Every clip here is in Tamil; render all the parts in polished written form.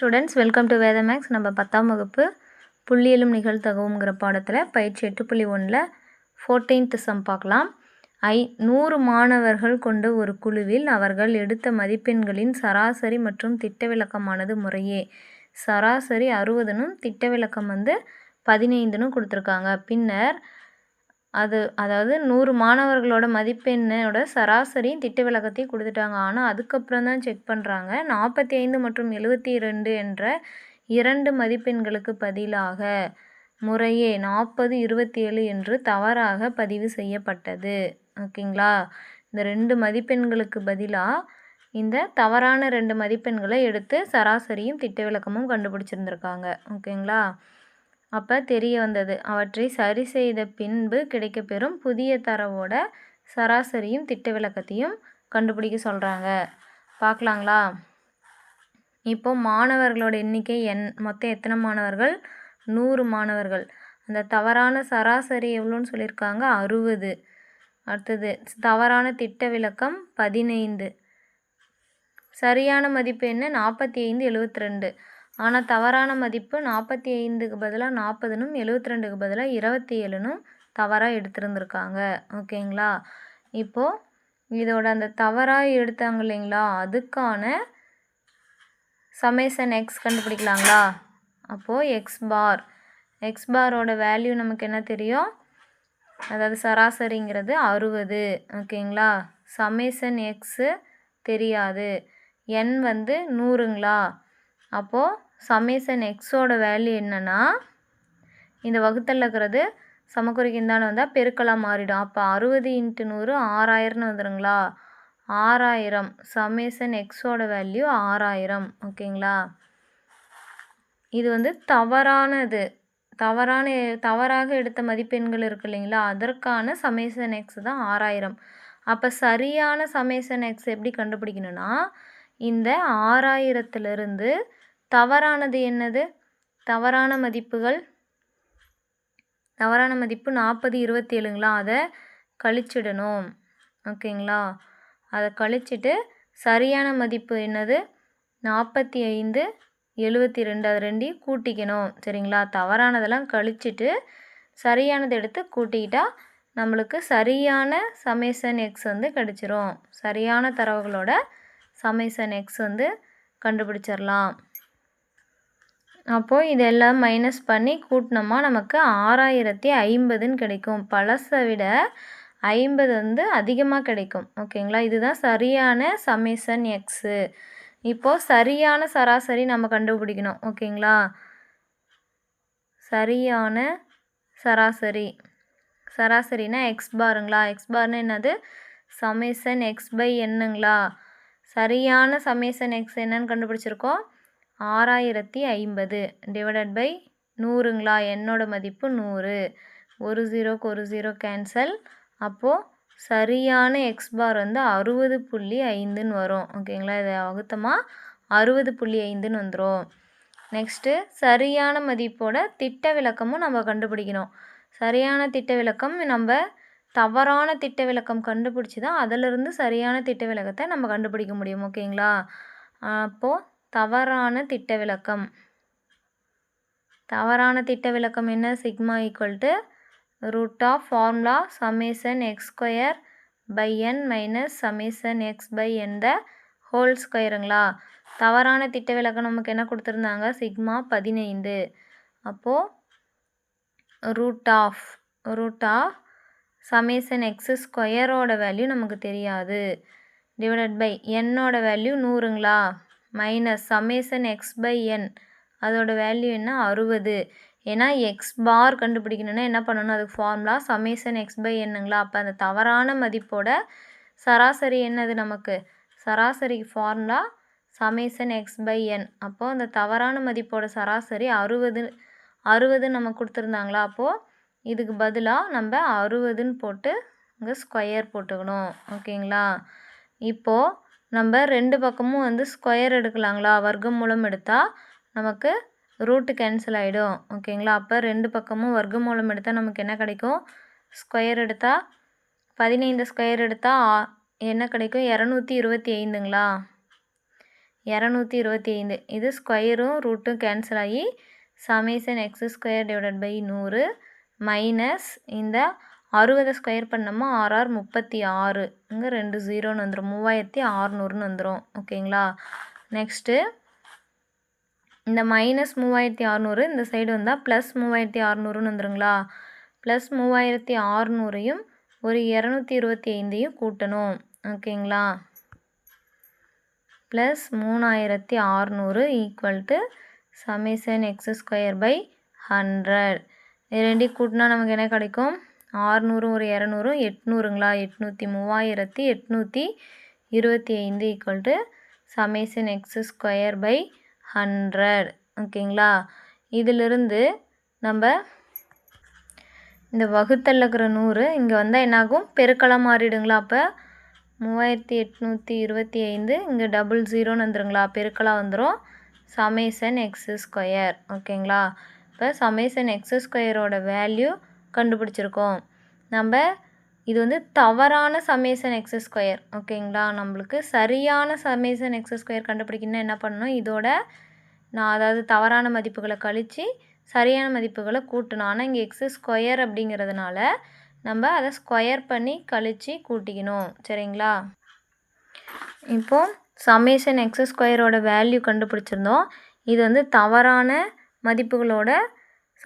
ஸ்டூடெண்ட்ஸ், வெல்கம் டு வேத மேக்ஸ். நம்ம 10ஆம் வகுப்பு புள்ளியியலும் நிகழ்தகவுங்கிற பாடத்தில் பயிற்சி 8.1ல் 14th சம் பார்க்கலாம். 100 மாணவர்கள் கொண்ட ஒரு குழுவில் அவர்கள் எடுத்த மதிப்பெண்களின் சராசரி மற்றும் திட்ட விலக்கமானது முறையே சராசரி 60னும் திட்ட விலக்கம் 15னும் கொடுத்துருக்காங்க. பின்னர் அதாவது 100 மாணவர்களோட மதிப்பெண்ணோட சராசரியும் திட்ட விலக்கத்தையும் கொடுத்துட்டாங்க. ஆனால் அதுக்கப்புறம் தான் செக் பண்ணுறாங்க 45 மற்றும் 72 என்ற 2 மதிப்பெண்களுக்கு பதிலாக முறையே 40, 27 என்று தவறாக பதிவு செய்யப்பட்டது. ஓகேங்களா? இந்த 2 மதிப்பெண்களுக்கு பதிலாக இந்த தவறான 2 மதிப்பெண்களை எடுத்து சராசரியும் திட்ட விலக்கமும் கண்டுபிடிச்சிருந்துருக்காங்க. ஓகேங்களா? அப்போ தெரிய வந்தது, அவற்றை சரி செய்த பின்பு கிடைக்கப்பெறும் புதிய தரவோட சராசரியும் திட்ட விலக்கத்தையும் கண்டுபிடிக்க சொல்கிறாங்க. பார்க்கலாங்களா? இப்போ மாணவர்களோட எண்ணிக்கை மொத்தம் எத்தனை மாணவர்கள்? 100 மாணவர்கள். அந்த தவறான சராசரி எவ்வளோன்னு சொல்லியிருக்காங்க? 60. அடுத்தது தவறான திட்ட விலக்கம் 15. சரியான மதிப்பு என்ன? 45, 72. ஆனால் தவறான மதிப்பு 45க்கு பதிலாக 40னும் 72க்கு பதிலாக 27னும் தவறாக எடுத்துருந்துருக்காங்க. ஓகேங்களா? இப்போது இதோட அந்த தவறாக எடுத்தாங்க இல்லைங்களா, அதுக்கான சமேஷன் எக்ஸ் கண்டுபிடிக்கலாங்களா? அப்போது எக்ஸ் பாரோட வேல்யூ நமக்கு என்ன தெரியும்? அதாவது சராசரிங்கிறது 60. ஓகேங்களா? சமேஷன் எக்ஸு தெரியாது. என் 100ங்களா? அப்போது சமேஷன் எக்ஸோட வேல்யூ என்னென்னா, இந்த வகுத்தலில் இருக்கிறது சமக்குறிக்கு இந்தாண்டு வந்தால் பெருக்கலாக மாறிடும். அப்போ 60 × 100 6000ன்னு வந்துடுங்களா? 6000. சமேஷன் எக்ஸோட வேல்யூ 6000. ஓகேங்களா? இது தவறானது. தவறாக எடுத்த மதிப்பெண்கள் இருக்கு இல்லைங்களா, அதற்கான சமேஷன் எக்ஸ் தான் 6000. அப்போ சரியான சமேஷன் எக்ஸ் எப்படி கண்டுபிடிக்கணும்னா, இந்த 6000த்திலிருந்து தவறானது என்னது? தவறான மதிப்பு 40, 27ங்களா? அதை கழிச்சிடணும். ஓகேங்களா? அதை கழிச்சிட்டு சரியான மதிப்பு என்னது? 45, 72. அது ரெண்டையும் கூட்டிக்கணும். சரிங்களா? தவறானதெல்லாம் கழிச்சிட்டு சரியானதை எடுத்து கூட்டிக்கிட்டால் நம்மளுக்கு சரியான சமேஷன் எக்ஸ் கிடச்சிரும். சரியான தரவுகளோட சமேஷன் எக்ஸ் கண்டுபிடிச்சிடலாம். அப்போது இதெல்லாம் மைனஸ் பண்ணி கூட்டினோமா நமக்கு 6050ன்னு கிடைக்கும். பழசை விட 50 அதிகமாக கிடைக்கும். ஓகேங்களா? இதுதான் சரியான சமேஷன் எக்ஸு. இப்போது சரியான சராசரி நம்ம கண்டுபிடிக்கணும். ஓகேங்களா? சரியான சராசரினா எக்ஸ் பாருங்களா? எக்ஸ் பார்னு என்னது? சமேஷன் எக்ஸ் பை என்னங்களா? சரியான சமேஷன் எக்ஸ் என்னன்னு கண்டுபிடிச்சிருக்கோம்? 6050 டிவைடட் பை 100ங்களா? என்னோட மதிப்பு 100. ஒரு 0க்கு ஒரு 0 கேன்சல். அப்போது சரியான எக்ஸ் பார் 60.5ன்னு வரும். ஓகேங்களா? இதை வகுத்தமாக 60.5ன்னு வந்துடும். நெக்ஸ்ட்டு சரியான மதிப்போட திட்ட விலக்கமும் நம்ம கண்டுபிடிக்கணும். சரியான திட்ட விலக்கம் நம்ம தவறான திட்ட விலக்கம் கண்டுபிடிச்சி தான் அதிலிருந்து சரியான திட்ட விலக்கத்தை நம்ம கண்டுபிடிக்க முடியும். ஓகேங்களா? அப்போது தவறான திட்ட விலக்கம் என்ன? Sigma = √ formula summation x square by n minus summation x by n the whole ஸ்கொயருங்களா? தவறான திட்ட விலக்கம் நமக்கு என்ன கொடுத்துருந்தாங்க? சிக்மா 15. அப்போது √ சமேஷன் எக்ஸ் ஸ்கொயரோட வேல்யூ நமக்கு தெரியாது. டிவைடட் பை என்னோட வேல்யூ 100ங்களா? Minus summation x by n அதோட வேல்யூ என்ன? 60. ஏன்னா எக்ஸ் பார் கண்டுபிடிக்கணுன்னா என்ன பண்ணணும்? அதுக்கு ஃபார்முலா சமேஷன் எக்ஸ் பை என்னங்களா? அப்போ அந்த தவறான மதிப்போட சராசரி என்னது நமக்கு? சராசரிக்கு ஃபார்முலா சமேஷன் எக்ஸ் பை என். அப்போது அந்த தவறான மதிப்போட சராசரி 60 நம்ம கொடுத்துருந்தாங்களா? அப்போது இதுக்கு பதிலாக நம்ம 60ன்னு போட்டு இங்கே ஸ்கொயர் போட்டுக்கணும். ஓகேங்களா? இப்போது நம்ம 2 பக்கமும் ஸ்கொயர் எடுக்கலாங்களா? வர்க்கம் மூலம் எடுத்தால் நமக்கு ரூட்டு கேன்சல் ஆகிடும். ஓகேங்களா? அப்போ 2 பக்கமும் வர்க்கம் மூலம் எடுத்தால் நமக்கு என்ன கிடைக்கும்? ஸ்கொயர் எடுத்தால் 15 ஸ்கொயர் எடுத்தால் என்ன கிடைக்கும்? 225ங்களா? 225. இது ஸ்கொயரும் ரூட்டும் கேன்சல் ஆகி summation x square divided by 100 minus இந்த 60 ஸ்கொயர் பண்ணோமா 6 இங்கே 2 0ன்னு வந்துடும் 3600ன்னு வந்துடும். ஓகேங்களா. நெக்ஸ்ட்டு இந்த மைனஸ் 3600 இந்த சைடு வந்தால் ப்ளஸ் 3600ன்னு வந்துடுங்களா. ப்ளஸ் 3600ஐயும் ஒரு 225ஐயும் கூட்டணும். ஓகேங்களா. Plus 3600 equal to summation x square by 100. இது ரெண்டையும் கூட்டினா நமக்கு என்ன கிடைக்கும்? 600 ஒரு 200 800ங்களா. 3825 equal to summation x square by 100. ஓகேங்களா. இதிலிருந்து நம்ம இந்த வகுத்தல்ல இருக்கிற 100 இங்கே வந்தால் என்னாகும்? பெருக்கலாக மாறிடுங்களா. அப்போ 3825 இங்கே 00ன்னு வந்துடுங்களா. பெருக்கலாக வந்துடும் சமேஷன் எக்ஸ் ஸ்கொயர். ஓகேங்களா. இப்போ சமேஷன் எக்ஸ் ஸ்கொயரோட வேல்யூ கண்டுபிடிச்சிருக்கோம். நம்ம இது வந்து தவறான சமேஷன் எக்ஸ் ஸ்கொயர். ஓகேங்களா. நம்மளுக்கு சரியான சமேஷன் எக்ஸ் ஸ்கொயர் கண்டுபிடிக்கணும்னா என்ன பண்ணணும்? இதோட அதாவது தவறான மதிப்புகளை கழித்து சரியான மதிப்புகளை கூட்டணும். ஆனால் இங்கே எக்ஸ் ஸ்கொயர் அப்படிங்கிறதுனால நம்ம அதை ஸ்கொயர் பண்ணி கழித்து கூட்டிக்கணும். சரிங்களா. இப்போது சமேஷன் எக்ஸ் ஸ்கொயரோட வேல்யூ கண்டுபிடிச்சிருந்தோம். இது வந்து தவறான மதிப்புகளோட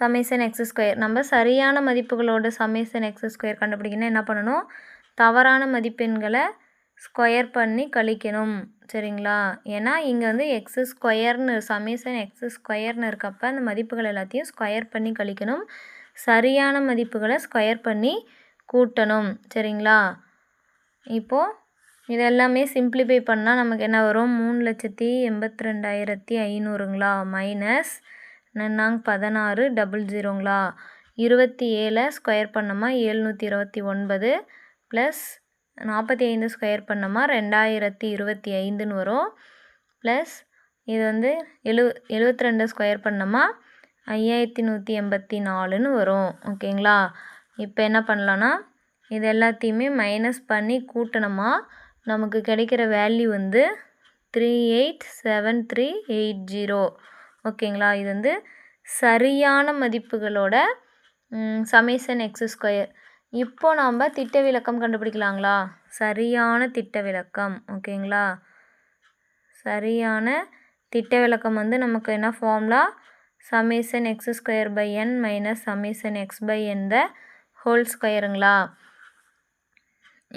சமேஷன் எக்ஸ் ஸ்கொயர். நம்ம சரியான மதிப்புகளோட சமேஷன் எக்ஸ் ஸ்கொயர் கண்டுபிடிக்கணும் என்ன பண்ணணும்? தவறான மதிப்பெண்களை ஸ்கொயர் பண்ணி கழிக்கணும். சரிங்களா. ஏன்னா இங்கே வந்து எக்ஸ் ஸ்கொயர்னு சமேஷன் எக்ஸ் ஸ்கொயர்னு இருக்கப்போ அந்த மதிப்புகள் எல்லாத்தையும் ஸ்கொயர் பண்ணி கழிக்கணும். சரியான மதிப்புகளை ஸ்கொயர் பண்ணி கூட்டணும். சரிங்களா. இப்போது இதெல்லாமே சிம்பிளிஃபை பண்ணால் நமக்கு என்ன வரும்? 3,82,500ங்களா மைனஸ் 16 00ங்களா. 27 ஸ்கொயர் பண்ணோமா 729 ப்ளஸ் 45 ஸ்கொயர் பண்ணோமா 2025ன்னு வரும். ப்ளஸ் இது வந்து 72 ஸ்கொயர் பண்ணோமா 5184ன்னு வரும். ஓகேங்களா. இப்போ என்ன பண்ணலான்னா இது எல்லாத்தையுமே மைனஸ் பண்ணி கூட்டணுமா நமக்கு கிடைக்கிற வேல்யூ வந்து 387380. ஓகேங்களா. இது வந்து சரியான மதிப்புகளோட சமேஷன் எக்ஸ் ஸ்கொயர். இப்போ நாம் திட்ட விலக்கம் கண்டுபிடிக்கலாங்களா. சரியான திட்ட விலக்கம். ஓகேங்களா. சரியான திட்ட விலக்கம் வந்து நமக்கு என்ன formula? Summation x square by n minus summation x by n the whole ஸ்கொயருங்களா.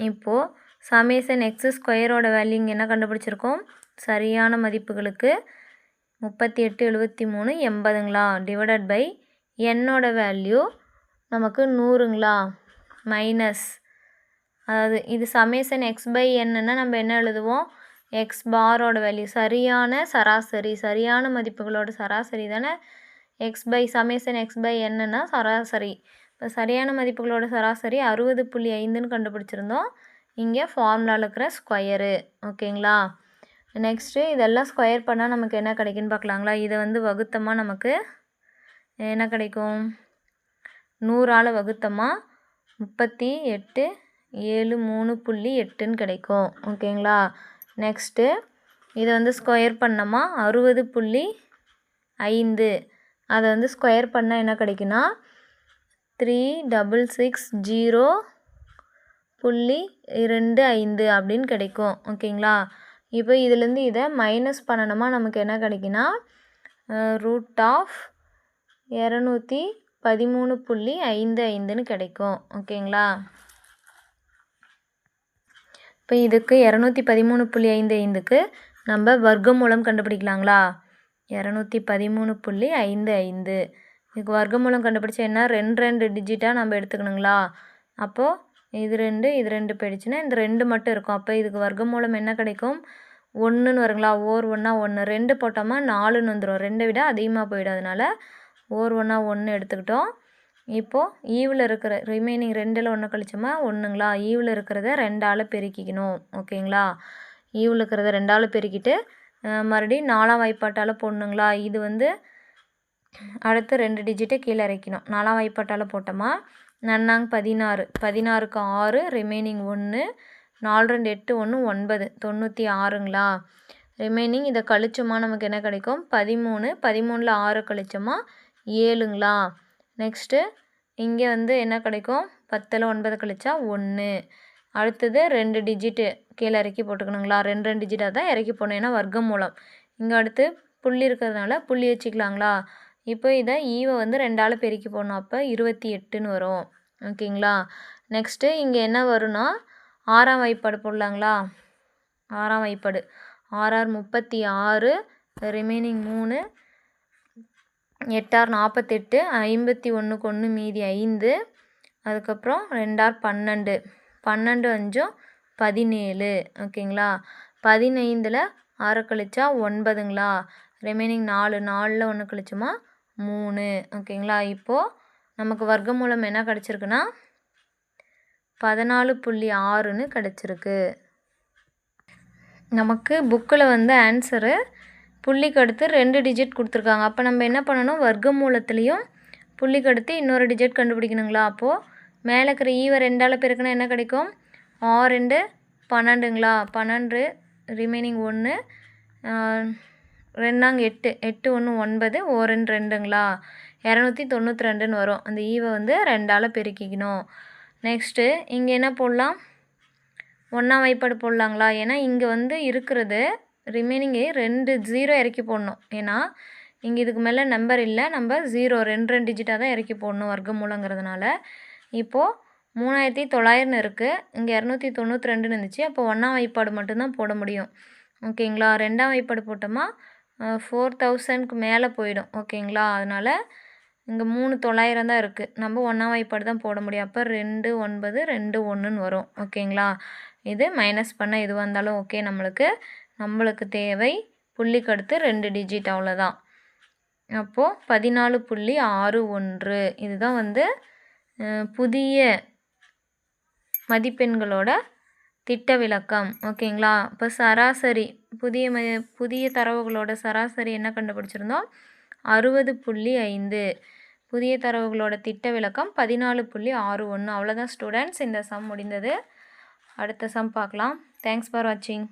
இப்போது சமேஷன் எக்ஸ் ஸ்கொயரோட வேல்யூ இங்கே என்ன கண்டுபிடிச்சிருக்கோம்? சரியான மதிப்புகளுக்கு 38 73 80ங்களா டிவைடட் பை என்னோட வேல்யூ நமக்கு 100ங்களா மைனஸ் அதாவது இது சமேஷன் எக்ஸ் பை என்னன்னா நம்ம என்ன எழுதுவோம்? எக்ஸ் பாரோட வேல்யூ சரியான சராசரி சரியான மதிப்புகளோட சராசரி தானே x by summation x by என்னன்னா சராசரி. இப்போ சரியான மதிப்புகளோட சராசரி 60.5ன்னு கண்டுபிடிச்சிருந்தோம். இங்கே ஃபார்முலாவில் இருக்கிற ஸ்கொயரு. ஓகேங்களா. நெக்ஸ்ட்டு இதெல்லாம் ஸ்கொயர் பண்ணால் நமக்கு என்ன கிடைக்குன்னு பார்க்கலாங்களா. இதை வந்து வகுத்தமாக நமக்கு என்ன கிடைக்கும்? 100ஆல் வகுத்தமாக 38,73.8ன்னு கிடைக்கும். ஓகேங்களா. நெக்ஸ்ட்டு இதை வந்து ஸ்கொயர் பண்ணோமா 60.5 அதை வந்து ஸ்கொயர் பண்ணால் என்ன கிடைக்குன்னா 3660.25 அப்படின்னு கிடைக்கும். ஓகேங்களா. இப்போ இதுலேருந்து இதை மைனஸ் பண்ணணுமா நமக்கு என்ன கிடைக்குன்னா √213.55ன்னு கிடைக்கும். ஓகேங்களா. இப்போ இதுக்கு 213.55க்கு நம்ம வர்க்கமூலம் கண்டுபிடிக்கலாங்களா. 213.55 இதுக்கு வர்க்கமூலம் கண்டுபிடிச்சா என்ன 2 டிஜிட்டாக நம்ம எடுத்துக்கணுங்களா. அப்போது இது 2 போயிடுச்சுன்னா இந்த 2 மட்டும் இருக்கும். அப்போ இதுக்கு வர்க்கமூலம் என்ன கிடைக்கும்? 1ன்னு வருங்களா. ஓர் 1 1 2 போட்டோமா 4ன்னு வந்துடும். 2 விட அதிகமாக போயிடும். அதனால் ஓர் 1 எடுத்துக்கிட்டோம். இப்போது ஈவில் இருக்கிற ரிமைனிங் 2ல் 1 கழிச்சோமா 1ங்களா. ஈவில் இருக்கிறத 2ஆல் பெருக்கிக்கணும். ஓகேங்களா. ஈவில் இருக்கிறத 2ஆல் பெருக்கிட்டு மறுபடியும் 4ஆம் வாய்ப்பாட்டால் போடணுங்களா. இது வந்து அடுத்து 2 டிஜிட்டை கீழே இறக்கணும். 4ஆம் வாய்ப்பாட்டால் போட்டோமா 16 16க்கு 6 ரிமைனிங் 1 4 2 8 1 9 96ங்களா. ரிமைனிங் இதை கழிச்சோமா நமக்கு என்ன கிடைக்கும் 13. 13ல் 6 கழிச்சோமா 7ங்களா. நெக்ஸ்ட்டு இங்கே வந்து என்ன கிடைக்கும் 10ல் 9 கழிச்சா 1. அடுத்தது 2 டிஜிட்டு கீழே இறக்கி போட்டுக்கணுங்களா. 2 டிஜிட்டாக தான் இறக்கி போடணும், ஏன்னா வர்க்க மூலம். இங்கே அடுத்து புள்ளி இருக்கிறதுனால புள்ளி வச்சுக்கலாங்களா. இப்போ இதை ஈவை வந்து 2ஆல் பெருக்கி போடணும், அப்போ 28ன்னு வரும். ஓகேங்களா. நெக்ஸ்ட்டு இங்கே என்ன வரும்னா 6ஆம் வாய்ப்பாடு போடலாங்களா. 6ஆம் வாய்ப்பாடு 6 36, ரிமைனிங் 3, 8 48, 51க்கு 1 மீதி 5, அதுக்கப்புறம் 2 12, 12 5 17. ஓகேங்களா. 15ல் 6 கழிச்சா 9ங்களா. ரிமைனிங் 4, 4ல் 1 கழிச்சோமா 3. ஓகேங்களா. இப்போது நமக்கு வர்க்க மூலம் என்ன கிடச்சிருக்குன்னா 14.6ன்னு கிடச்சிருக்கு. நமக்கு புக்கில் வந்து ஆன்சரு புள்ளிக்கு அடுத்து 2 டிஜிட் கொடுத்துருக்காங்க. அப்போ நம்ம என்ன பண்ணணும், வர்க்க மூலத்துலேயும் புள்ளிக்கு அடுத்து இன்னொரு டிஜிட் கண்டுபிடிக்கணுங்களா. அப்போது மேலே இருக்கிற ஈவை 2ஆல் பெருக்கினா என்ன கிடைக்கும் 6 2 12ங்களா. 12, ரிமைனிங் 1, 2 8, 8 1 9, 1 2 2ங்களா. 292ன்னு வரும். அந்த ஈவை வந்து 2ஆல் பெருக்கிக்கணும். நெக்ஸ்ட்டு இங்கே என்ன போடலாம், 1ஆம் வாய்ப்பாடு போடலாங்களா. ஏன்னா இங்கே வந்து இருக்கிறது ரிமைனிங்கு 2 0 இறக்கி போடணும். ஏன்னா இங்கே இதுக்கு மேலே நம்பர் இல்லை, நம்ம 0 2 டிஜிட்டாக தான் இறக்கி போடணும் வர்க்க மூலங்கிறதுனால. இப்போது 3900 இருக்குது, இங்கே 292ன்னு இருந்துச்சு. அப்போ 1ஆம் வாய்ப்பாடு மட்டும்தான் போட முடியும். ஓகேங்களா. 2ஆம் வாய்ப்பாடு போட்டோமா 4000க்கு மேலே போயிடும். ஓகேங்களா. அதனால் இங்கே 3900 தான் இருக்குது, நம்ம 1ஆம் வாய்ப்பாடு தான் போட முடியும். அப்போ 2 9 2 1ன்னு வரும். ஓகேங்களா. இது மைனஸ் பண்ண எதுவாக இருந்தாலும் ஓகே. நம்மளுக்கு தேவை புள்ளிக்கு அடுத்து 2 டிஜிட், அவ்வளோதான். அப்போது 14.61 இதுதான் வந்து புதிய மதிப்பெண்களோட திட்ட விலக்கம். ஓகேங்களா. இப்போ சராசரி புதிய தரவுகளோட சராசரி என்ன கண்டுபிடிச்சிருந்தோம் 60.5. புதிய தரவுகளோட திட்ட விலக்கம் 14.61. அவ்வளோதான் ஸ்டூடெண்ட்ஸ், இந்த சம் முடிந்தது. அடுத்த சம் பார்க்கலாம். தேங்க்ஸ் ஃபார் வாட்சிங்.